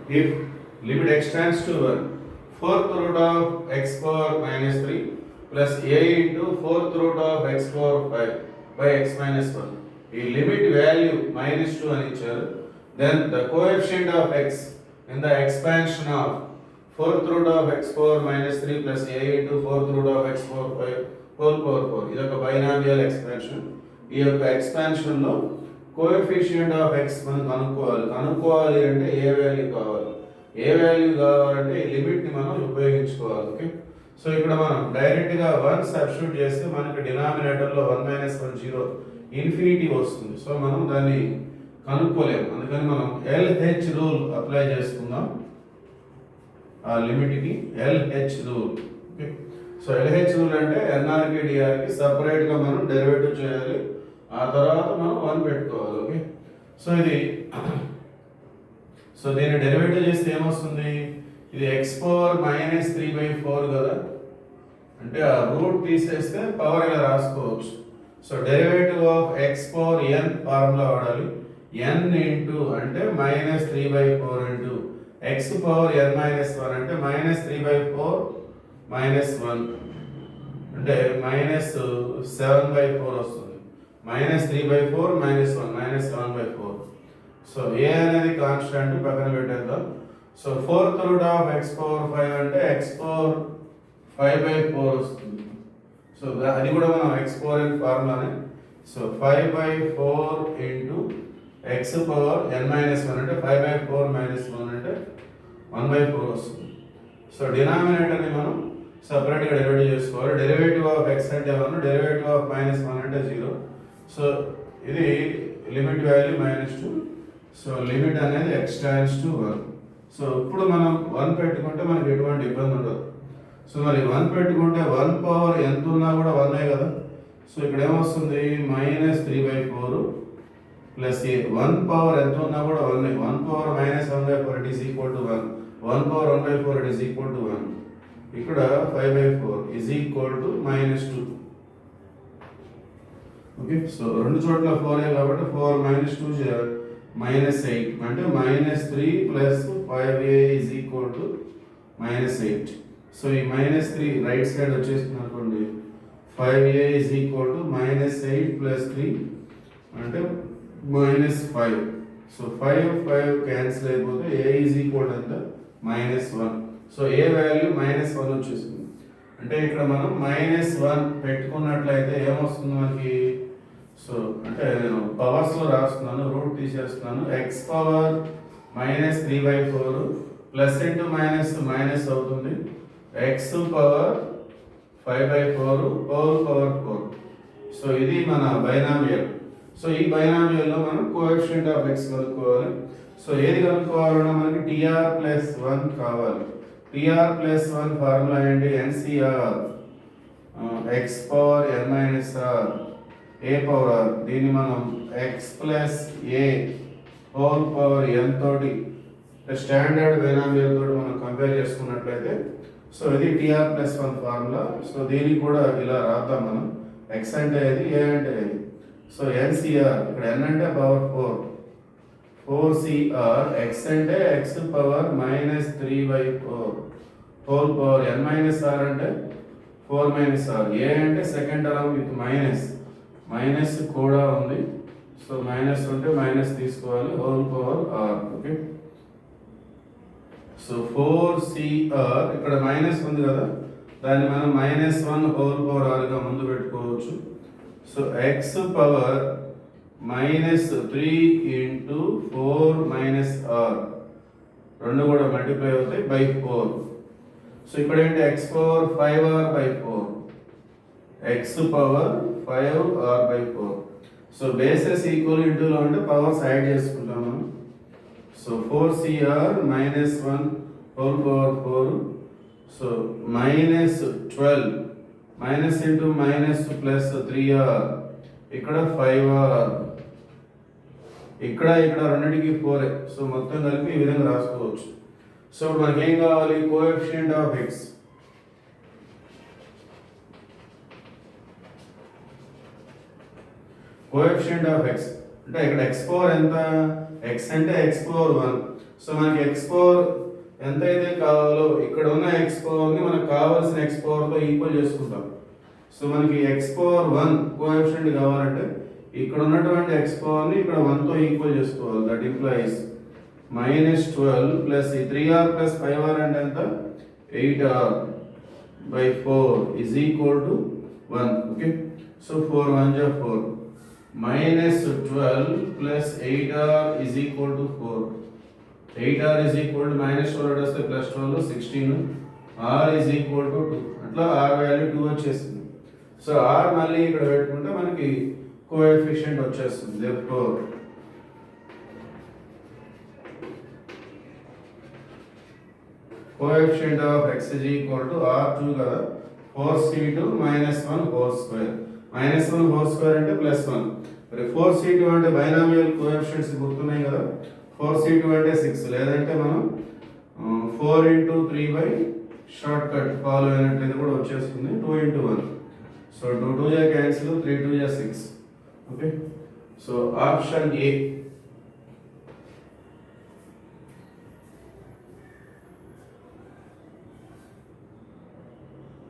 if limit x tends to 1, fourth root of x power minus 3 plus a into fourth root of x power 5 by x minus 1. ఈ limit value -2 అని ఇచ్చారు. Then the coefficient of x in the expansion of fourth root of x power minus 3 plus a into fourth root of x power 5 whole power 4. ఇది ఒక binomial expansion. ఈ యొక్క expansion లో coefficient of x మనం కనుక్కోవాలి అంటే ఏ value కావాలి, ఏ value కావాలంటే ఈ లిమిట్ ని మనం ఉపయోగించుకోవాలి. ఓకే, సో ఇక్కడ మనం డైరెక్ట్ గా 1 సబ్స్టిట్యూట్ చేస్తే మనకి డినామినేటర్ లో 1 - 1 0 ఇన్ఫినిటీ వస్తుంది. సో మనం దాన్ని కనుక్కోలేము, అందుకని మనం LH రూల్ అప్లై చేసుకుందాం. ఆ లిమిట్ కి LH rule. Okay, so LH rule అంటే NR కి DR కి సెపరేట్ గా మనం డెరివేటివ్ చేయాలి, ఆ తర్వాత మనం 1 పెట్టుకోవాలి. ఓకే, సో ఇది సో దీన్ని డెరివేటివ్ చేస్తే ఏమొస్తుంది, ఇది x పవర్ -3/4 కదా, అంటే ఆ రూట్ తీసేస్తే పవర్ ఇలా రాసుకోవచ్చు. So derivative of x power n formula వాడాలి. n ఇంటూ అంటే -3/4 ఇంటూ x పవర్ n - 1 అంటే -3/4 -1 అంటే -7/4 వస్తుంది. -3/4 -1 -7/4. సో a అనేది కాన్స్టాంట్ పక్కన పెట్టేద్దాం. So fourth root of x power 5 అంటే x పవర్ 5/4 వస్తుంది. సో అది కూడా మనం x పవర్ n ఫార్ములానే. So 5/4 into x power n - 1 అంటే 5/4 - 1 అంటే 1/4 వస్తుంది. సో డినామినేటర్ ని మనం సెపరేట్ గా డెరివేటివ్ చేసుకోవాలి. డెరివేటివ్ ఆఫ్ x అంటే 1, డెరివేటివ్ ఆఫ్ -1 అంటే 0. సో ఇది లిమిట్ వాల్యూ -2. సో లిమిట్ అనేది x → 1. సో ఇప్పుడు మనం 1 పెట్టుకుంటే మనకి ఎటువంటి ఇబ్బంది ఉండదు. సో మరి 1 పెట్టుకుంటే 1 పవర్ ఎంత ఉన్నా కూడా 1 కదా. సో ఇక్కడ ఏమొస్తుంది, -3/4 ప్లస్ a. 1 పవర్ ఎంత ఉన్నా కూడా 1. 1 power -1/4 it is equal to 1. 1 power 1/4 it is equal to 1. ఇక్కడ 5/4 is equal to -2. Okay, so రెండు చోట్ల 4 కాబట్టి 4 -2 -8 అంటే -3 plus 5a is equal to -8. So ఈ -3 రైట్ సైడ్ వచ్చేస్తుంది అనుకోండి. 5a is equal to -8 plus 3 అంటే -5. సో 5 క్యాన్సిల్ అయిపోతే a ఈజ్ ఈక్వల్ ఎంత, -1. సో a వాల్యూ -1 వచ్చేసింది. అంటే ఇక్కడ మనం -1 పెట్టుకున్నట్లయితే ఏమొస్తుంది మనకి, సో అంటే నేను పవర్స్ లో రాస్తున్నాను, రూట్ తీసేస్తున్నాను. x power -3/4 plus into minus అవుతుంది. x power 5/4 whole power 4. So ఇది మన బైనామియల్. సో ఈ బైనామియల్ లో మనం కోఎఫిషియంట్ ఆఫ్ x కనుక్కోవాలి. సో ఏది కనుక్కోవాలన్నా మనకి tr+1 కావాలి. tr+1 ఫార్ములా ఏంటి, NCR x power n - r a power r. దీన్ని మనం x plus a whole power n తోటి స్టాండర్డ్ బైనామియల్ తోటి మనం కంపేర్ చేసుకున్నట్లయితే సో ఇది tr+1 ఫార్ములా. సో దీనికి కూడా ఇలా రాద్దాం మనం. x అంటే ఇది, a అంటే ఇది. సో NCR ఇక్కడ n అంటే పవర్ 4, 4CR x అంటే x power -3/4 whole power n - r అంటే 4 - r. a అంటే సెకండ్ టర్మ్ విత్ మైనస్ కూడా ఉంది. సో మైనస్ ఉంటే మైనస్ తీసుకోవాలి, whole power r. Okay, so 4CR ఇక్కడ మైనస్ ఉంది కదా, దాన్ని మనం -1 హోల్ పవర్ r గా ముందు పెట్టుకోవచ్చు. So x power -3 into 4 - r రెండు కూడా మల్టిప్లై అవుతాయి బై 4. సో ఇక్కడ ఏంటి, x power 5r/4, x power 5r/4. So bases equal ఇంటూలో ఉంటే పవర్స్ యాడ్ చేసుకుంటాం మనం. So 4CR -1 whole power 4. So -12 minus into minus plus 3r ఇక్కడ 5r ఇక్కడ రెండింటికి 4. సో మొత్తం కలిపి ఈ విధంగా రాసుకోవచ్చు. సో మనకి ఏం కావాలి, coefficient of x. Coefficient of x అంటే ఇక్కడ x పవర్ ఎంత, x అంటే x పవర్ 1 సో మనకి ఎక్స్ పవర్ ఎంతైతే కావాలో ఇక్కడ ఉన్న ఎక్స్ పవర్ని మనకు కావాల్సిన ఎక్స్ పవర్తో ఈక్వల్ చేసుకుంటాం. సో మనకి ఎక్స్ పవర్ 1 కోఎఫిషియంట్ కావాలంటే ఇక్కడ ఉన్నటువంటి ఎక్స్ పవర్ని ఇక్కడ 1తో ఈక్వల్ చేసుకోవాలి. దట్ ఇంప్లైస్ -12 ప్లస్ ఈ 3r ప్లస్ 5r అంటే ఎంత 8r by 4 is equal to 1. Okay, so 4 1 is 4 -12 plus 8r is equal to 4. 8r is equal to -12 వస్తే plus 12 16 r is equal to 2. అట్లా r వాల్యూ 2 వచ్చేసింది. So r మళ్ళీ ఇక్కడ పెట్టుకుంటే మనకి కోఎఫిషియంట్ వచ్చేస్తుంది. therefore coefficient of x is equal to r2 కదా 4c2 -1 whole square. -1 whole square అంటే +1. మరి 4c2 అంటే బైనామియల్ కోఎఫిషియంట్స్ గుర్తున్నాయి కదా. 4c2 అంటే 6 లేదంటే మనం 4 into 3 by short cut follow అయినట్లయితే కూడా వచ్చేస్తుంది 2 into 1. So 2 2 cancel 3 2 6. Okay, so option A